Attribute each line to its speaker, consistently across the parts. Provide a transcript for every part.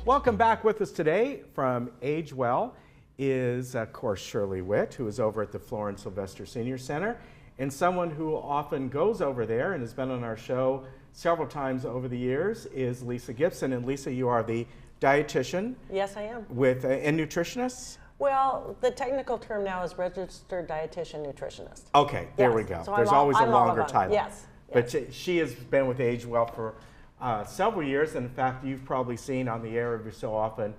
Speaker 1: Welcome back. With us today from Age Well is, of course, Shirley Witt, who is over at the Florence Sylvester Senior Center, and someone who often goes over there and has been on our show several times over the years is Lisa Gibson. And Lisa, you are the dietitian.
Speaker 2: Yes, I am.
Speaker 1: And nutritionist?
Speaker 2: Well, the technical term now is registered dietitian nutritionist.
Speaker 1: Okay, there we go. There's always a longer title.
Speaker 2: Yes.
Speaker 1: But she has been with Age Well for several years, and in fact, you've probably seen on the air every so often,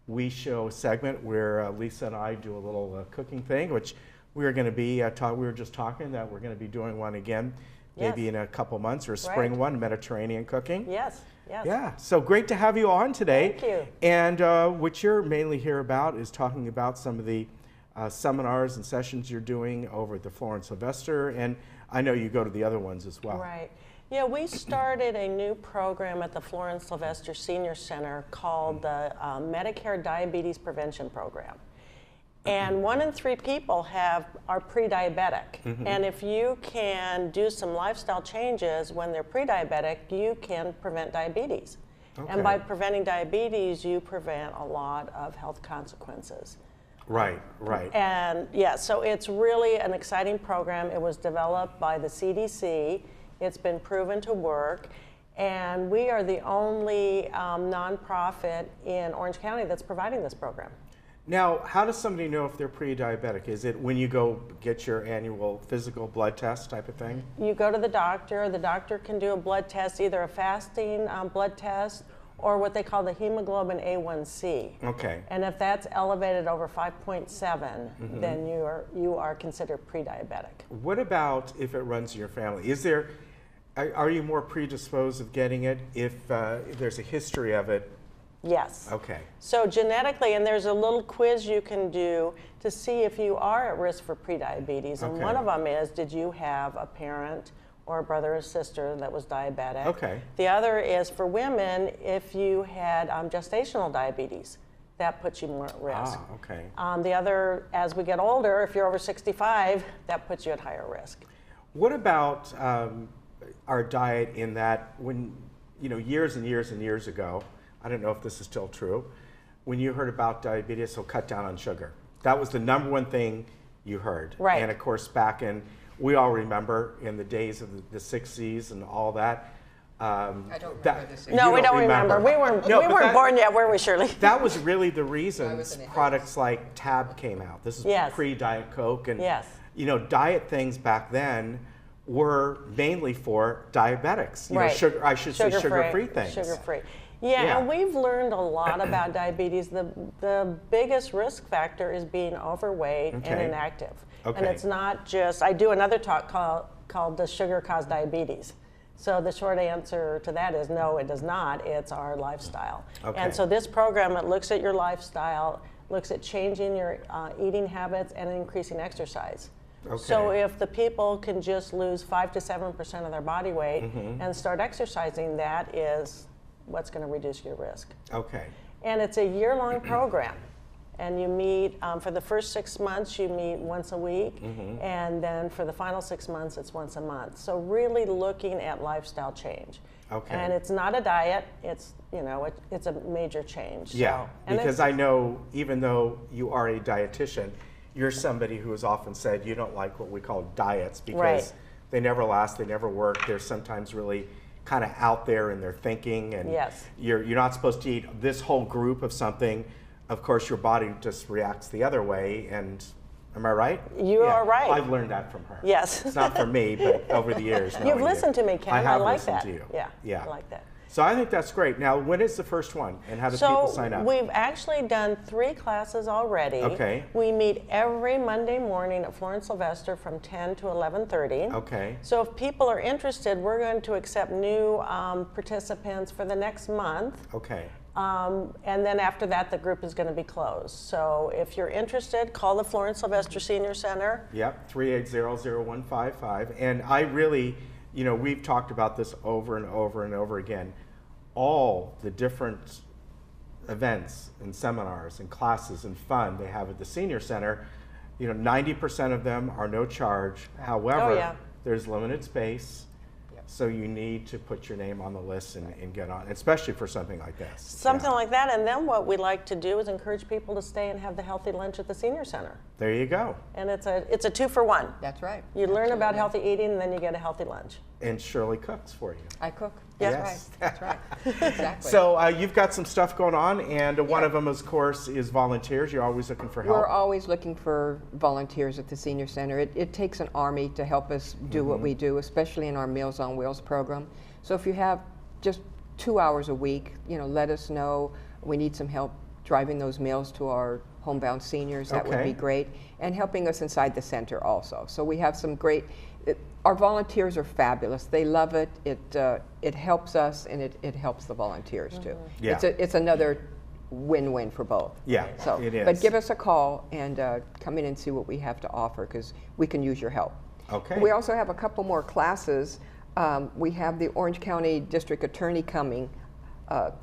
Speaker 1: we show a segment where Lisa and I do a little cooking thing, which we are going to be, we were just talking that we're going to be doing one again, maybe in a couple months, or a spring one, Mediterranean cooking.
Speaker 2: Yes, yes.
Speaker 1: Yeah, so great to have you on today.
Speaker 2: Thank you.
Speaker 1: And what you're mainly here about is talking about some of the seminars and sessions you're doing over at the Florence Sylvester, and I know you go to the other ones as well.
Speaker 2: Right. Yeah, we started a new program at the Florence Sylvester Senior Center called the Medicare Diabetes Prevention Program. And 1 in 3 people are pre-diabetic. And if you can do some lifestyle changes when they're pre-diabetic, you can prevent diabetes. Okay. And by preventing diabetes, you prevent a lot of health consequences.
Speaker 1: Right, right.
Speaker 2: And yeah, so it's really an exciting program. It was developed by the CDC. It's been proven to work. And we are the only nonprofit in Orange County that's providing this program.
Speaker 1: Now, how does somebody know if they're pre-diabetic? Is it when you go get your annual physical blood test type of thing?
Speaker 2: You go to the doctor can do a blood test, either a fasting blood test or what they call the hemoglobin A1C. Okay. And if that's elevated over 5.7, then you are considered pre-diabetic.
Speaker 1: What about if it runs in your family? Are you more predisposed of getting it if there's a history of it?
Speaker 2: Yes.
Speaker 1: Okay.
Speaker 2: So genetically, and there's a little quiz you can do to see if you are at risk for prediabetes. And one of them is, did you have a parent or a brother or sister that was diabetic? Okay. The other is for women, if you had gestational diabetes, that puts you more at risk.
Speaker 1: Ah, okay.
Speaker 2: The other, as we get older, if you're over 65, that puts you at higher risk.
Speaker 1: What about our diet in that when, years and years and years ago, I don't know if this is still true, when you heard about diabetes, so cut down on sugar. That was the number one thing you heard.
Speaker 2: Right.
Speaker 1: And of course, we all remember in the days of the 60s and all that.
Speaker 3: I don't remember the 60s.
Speaker 2: No, we don't remember. We weren't born yet, were we, Shirley?
Speaker 1: That was really the reason products like Tab came out. This is pre-Diet Coke. And, diet things back then were mainly for diabetics. Sugar-free things.
Speaker 2: Sugar-free. Yeah, and we've learned a lot about diabetes. The biggest risk factor is being overweight and inactive. Okay. And it's not just, I do another talk called Does Sugar Cause Diabetes? So the short answer to that is no, it does not. It's our lifestyle. Okay. And so this program, it looks at your lifestyle, looks at changing your eating habits and increasing exercise. Okay. So if the people can just lose 5 to 7% of their body weight and start exercising, that is what's going to reduce your risk. Okay. And it's a year-long program. And you meet, for the first 6 months, you meet once a week. And then for the final 6 months, it's once a month. So really looking at lifestyle change. Okay. And it's not a diet, it's, it's a major change.
Speaker 1: Yeah, so, because I know even though you are a dietitian, you're somebody who has often said you don't like what we call diets because they never last, they never work, they're sometimes really kind of out there in their thinking, and you're not supposed to eat this whole group of something. Of course, your body just reacts the other way, and am I right?
Speaker 2: You are right.
Speaker 1: I've learned that from her.
Speaker 2: Yes.
Speaker 1: It's not from me, but over the years.
Speaker 2: You've listened to me, Ken. I like that.
Speaker 1: To you.
Speaker 2: Yeah, I like that.
Speaker 1: So I think that's great. Now, when is the first one, and how do people sign up?
Speaker 2: We've actually done 3 classes already. Okay. We meet every Monday morning at Florence Sylvester from 10 to 11:30. Okay. So if people are interested, we're going to accept new participants for the next month. Okay. And then after that, the group is going to be closed. So if you're interested, call the Florence Sylvester Senior Center. Yep,
Speaker 1: 380-0155. And I really, we've talked about this over and over and over again. All the different events and seminars and classes and fun they have at the Senior Center, 90% of them are no charge. However, there's limited space. So you need to put your name on the list and get on, especially for something like this.
Speaker 2: Something like that. And then what we like to do is encourage people to stay and have the healthy lunch at the senior center.
Speaker 1: There you go.
Speaker 2: And it's a 2-for-1.
Speaker 3: That's right.
Speaker 2: You learn about healthy eating, and then you get a healthy lunch.
Speaker 1: And Shirley cooks for you.
Speaker 3: I cook.
Speaker 1: Yes.
Speaker 3: That's right. Exactly.
Speaker 1: So you've got some stuff going on, and one of them, of course, is volunteers. You're always looking for help.
Speaker 3: We're always looking for volunteers at the senior center. It takes an army to help us do what we do, especially in our Meals on Wheels program. So if you have just 2 hours a week, let us know. We need some help driving those meals to our homebound seniors. That would be great. And helping us inside the center also. So we have some great, our volunteers are fabulous. They love it. It helps us, and it helps the volunteers too.
Speaker 1: Yeah.
Speaker 3: It's another win-win for both.
Speaker 1: Yeah,
Speaker 3: so,
Speaker 1: it is.
Speaker 3: But give us a call and come in and see what we have to offer, because we can use your help.
Speaker 1: Okay.
Speaker 3: We also have a couple more classes. We have the Orange County District Attorney coming,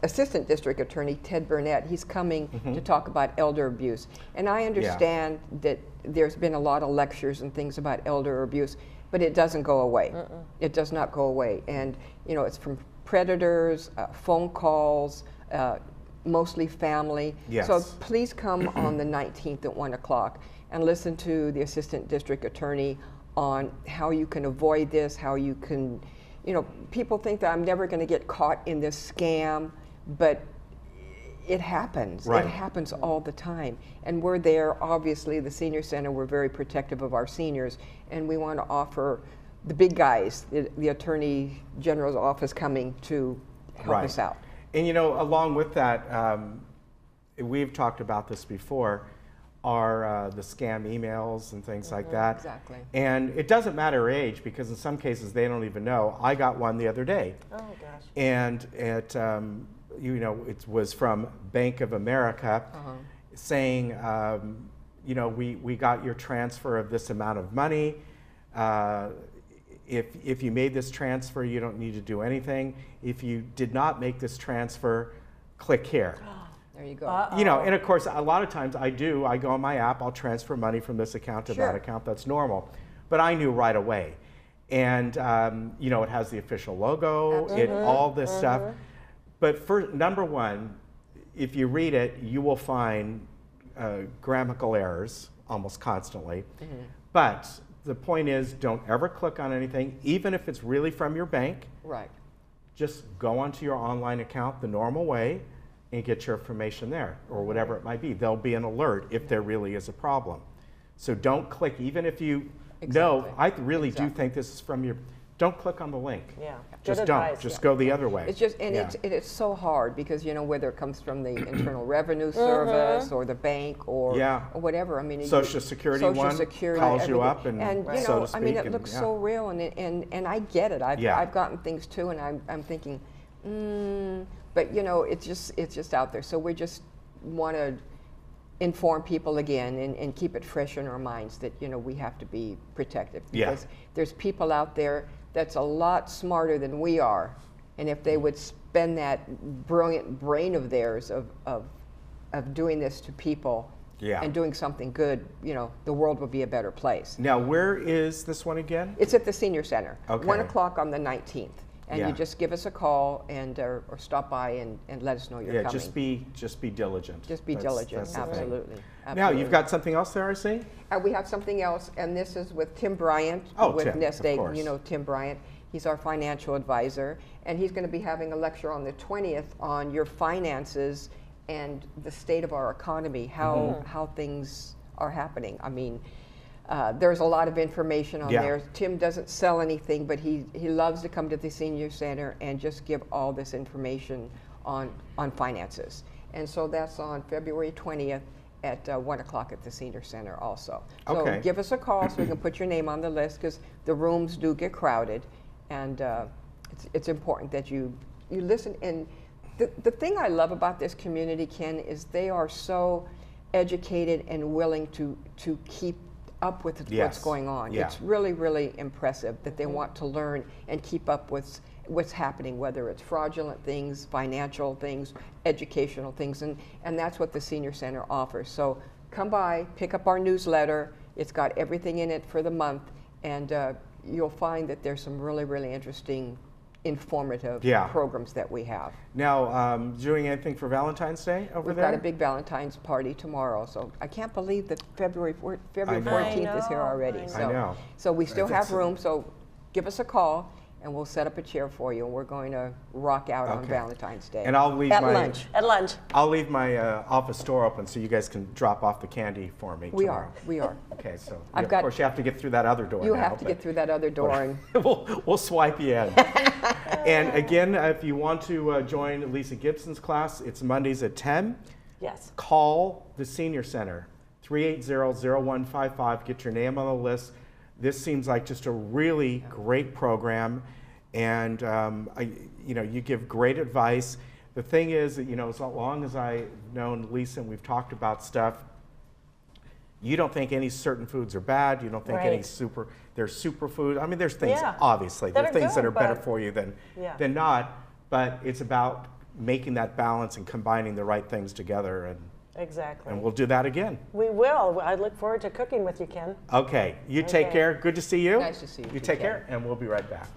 Speaker 3: Assistant District Attorney Ted Burnett. He's coming to talk about elder abuse. And I understand that there's been a lot of lectures and things about elder abuse, but it doesn't go away. It does not go away. And it's from predators, phone calls, mostly family.
Speaker 1: Yes.
Speaker 3: So please come on the 19th at 1 o'clock and listen to the Assistant District Attorney on how you can avoid this, how you can, people think that I'm never going to get caught in this scam, but it happens.
Speaker 1: Right.
Speaker 3: It happens all the time. And we're there, obviously, the senior center, we're very protective of our seniors, and we want to offer the big guys, the Attorney General's office coming to help us out.
Speaker 1: And along with that, we've talked about this before, are the scam emails and things like that.
Speaker 3: Exactly.
Speaker 1: And it doesn't matter age, because in some cases they don't even know. I got one the other day.
Speaker 2: Oh, gosh.
Speaker 1: And it, it was from Bank of America saying, we got your transfer of this amount of money. If you made this transfer, you don't need to do anything. If you did not make this transfer, click here.
Speaker 3: There you go.
Speaker 1: And of course, a lot of times I go on my app, I'll transfer money from this account to that account. That's normal. But I knew right away. And, it has the official logo, all this stuff. But for number one, if you read it, you will find grammatical errors almost constantly. But the point is, don't ever click on anything, even if it's really from your bank.
Speaker 3: Right.
Speaker 1: Just go onto your online account the normal way and get your information there, or whatever it might be. There'll be an alert if there really is a problem. So don't click, even if you know, I really do think this is from your, don't click on the link.
Speaker 2: Yeah.
Speaker 1: Just don't, just go the other way.
Speaker 3: It's just, and it's so hard, because whether it comes from the Internal Revenue Service or the bank or whatever. I mean,
Speaker 1: Social Security calls you up and so to speak,
Speaker 3: I mean, it looks so real, and I get it. I've gotten things too, and I'm thinking, but it's just out there. So we just want to inform people again and keep it fresh in our minds that we have to be protective, because there's people out there that's a lot smarter than we are, and if they would spend that brilliant brain of theirs of doing this to people and doing something good, the world would be a better place.
Speaker 1: Now, where is this one again?
Speaker 3: It's at the Senior Center.
Speaker 1: Okay.
Speaker 3: 1 o'clock on the 19th. And you just give us a call and or stop by and let us know you're coming.
Speaker 1: Just be diligent.
Speaker 3: Just be diligent.
Speaker 1: That's
Speaker 3: Absolutely.
Speaker 1: Now, you've got something else there, I see?
Speaker 3: We have something else, and this is with Tim Bryant with
Speaker 1: Tim,
Speaker 3: nestled. Tim Bryant. He's our financial advisor, and he's going to be having a lecture on the 20th on your finances and the state of our economy, how things are happening. I mean, there's a lot of information on there. Tim doesn't sell anything, but he loves to come to the senior center and just give all this information on finances. And so that's on February 20th at 1 o'clock at the senior center also. So give us a call so we can put your name on the list, because the rooms do get crowded, and it's important that you listen. And the thing I love about this community, Ken, is they are so educated and willing to keep up with what's going on. It's really, really impressive that they want to learn and keep up with what's happening, whether it's fraudulent things, financial things, educational things, and that's what the Senior Center offers. So come by, pick up our newsletter. It's got everything in it for the month, and you'll find that there's some really, really interesting, informative programs that we have.
Speaker 1: Now, doing anything for Valentine's Day over there?
Speaker 3: We've got a big Valentine's party tomorrow, so I can't believe that February 14th is here already.
Speaker 1: I know.
Speaker 3: So we still have room, so give us a call, and we'll set up a chair for you, and we're going to rock out on Valentine's Day.
Speaker 1: And I'll leave
Speaker 2: At lunch.
Speaker 1: I'll leave my office door open so you guys can drop off the candy for me tomorrow.
Speaker 3: We are.
Speaker 1: Okay, so of course you have to get through that other door.
Speaker 3: You have to get through that other door. And
Speaker 1: we'll swipe you in. And again, if you want to join Lisa Gibson's class, it's Mondays at 10.
Speaker 2: Yes.
Speaker 1: Call the Senior Center, 380-0155. Get your name on the list. This seems like just a really great program, and you give great advice. The thing is that, as long as I've known Lisa and we've talked about stuff, you don't think any certain foods are bad. You don't think they're superfood. I mean, there's things, obviously, there's things that are better for you than not, but it's about making that balance and combining the right things together.
Speaker 2: Exactly.
Speaker 1: And we'll do that again.
Speaker 2: We will. I look forward to cooking with you, Ken.
Speaker 1: Okay. You take care. Good to see you.
Speaker 3: Nice to see you.
Speaker 1: You take care, and we'll be right back.